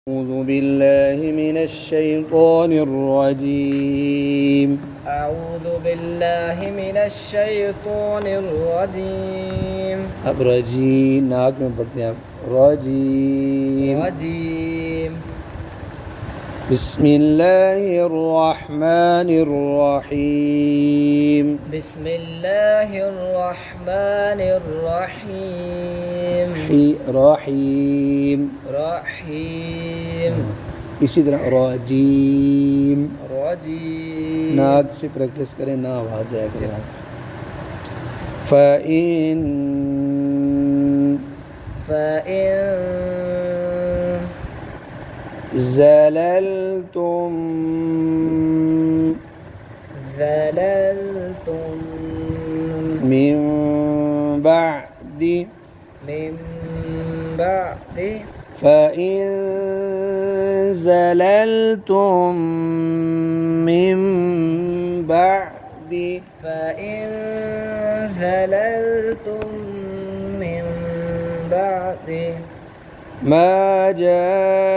أعوذ بالله من الشيطان الرجيم. أعوذ بالله من الشيطان الرجيم. अब रजी नाक में पढ़ते हैं आप रजीम। रजीम। बिस्मिल्लाहिर्रहमानिर्रहीम। बिस्मिल्लाहिर्रहमानिर्रहीम। रहीम रहीम। इसी तरह रजीम रजीम। नाक से प्रैक्टिस करें ना आवाज़ आया करें। फ़इन ज़ललतुम मिन बअदी फ़इन ज़ललतुम मिन बअदी ما جاءتكم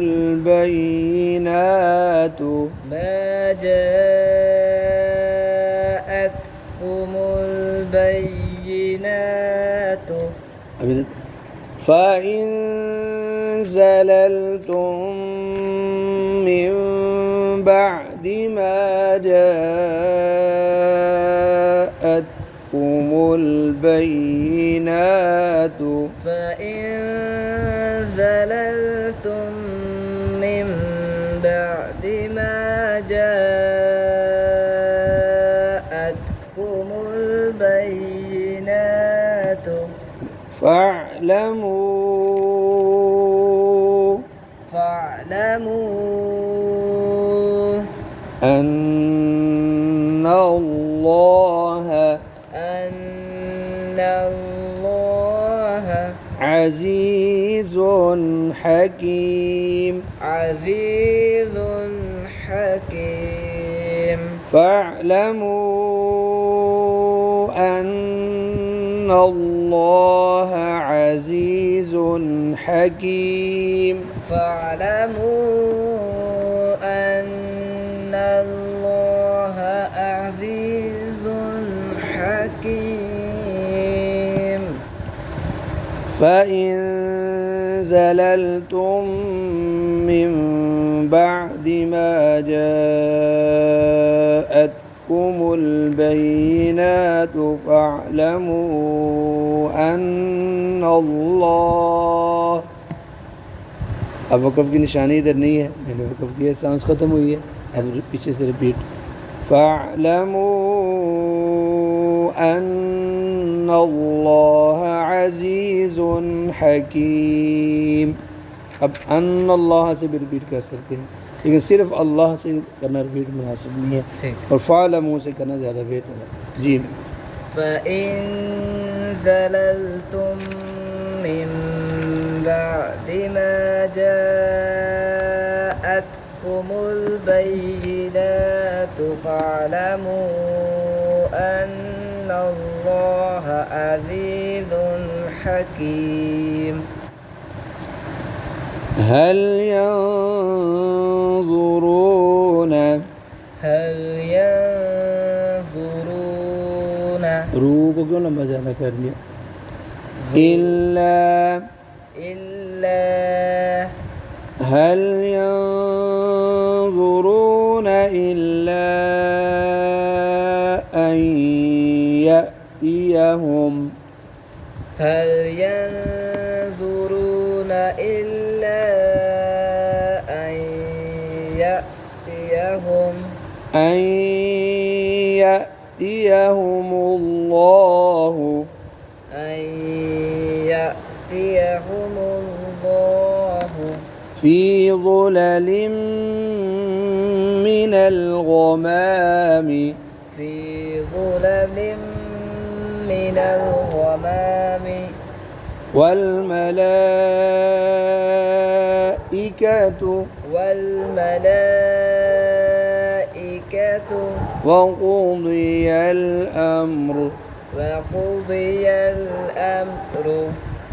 البينات فإن زللتم من بعد ما جاءتكم البينات فاعلموا أن الله عزيز حكيم. فاعلموا أن الله عزيز حكيم. فإن زللتم من بعد ما جاءتكم البينات فاعلموا أن الله अब वक़फ़ की निशानी इधर नहीं है, मैंने वक़फ़ किया, सांस ख़त्म हुई है, अब पीछे से रिपीट फ़अलमू अन्नल्लाह अज़ीज़ुन हकीम। अब अन्नल्लाह से भी रिपीट कर सकते हैं, लेकिन सिर्फ अल्लाह से करना रिपीट मुनासिब नहीं है, और फ़अलमू से करना ज़्यादा बेहतर है। जी फ़इन ज़ललतुम मिन بعد ما جاءتكم البينات فاعلموا أن الله عزيز حكيم. هل ينظرون रूह को क्यों लंबा ज़्यादा कर दिया? هل ينظرون إلا أن يأتيهم الله في ظلل من الغمام والملائكة وقضي الأمر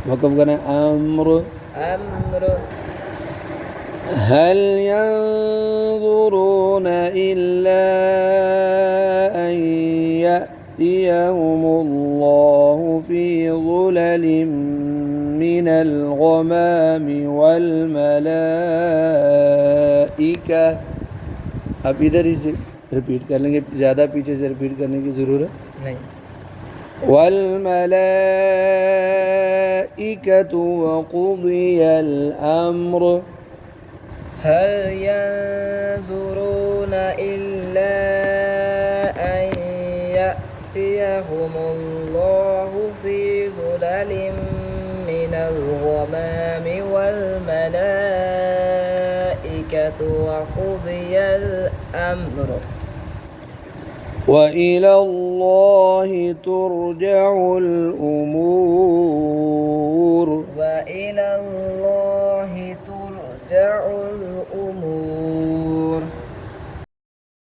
वक़फ़ करना है अम्र أمر هل ينظرون إلا أن يأتيهم الله في ظلل من الغمام والملائكة. अब इधर ही से रिपीट कर लेंगे, ज़्यादा पीछे से रिपीट करने की ज़रूरत नहीं والملائكة وقضي الأمر. هل ينظرون إلا أن يأتيهم الله في ظلل من الغمام والملائكة وقضي الأمر وإلى الله ترجع الأمور.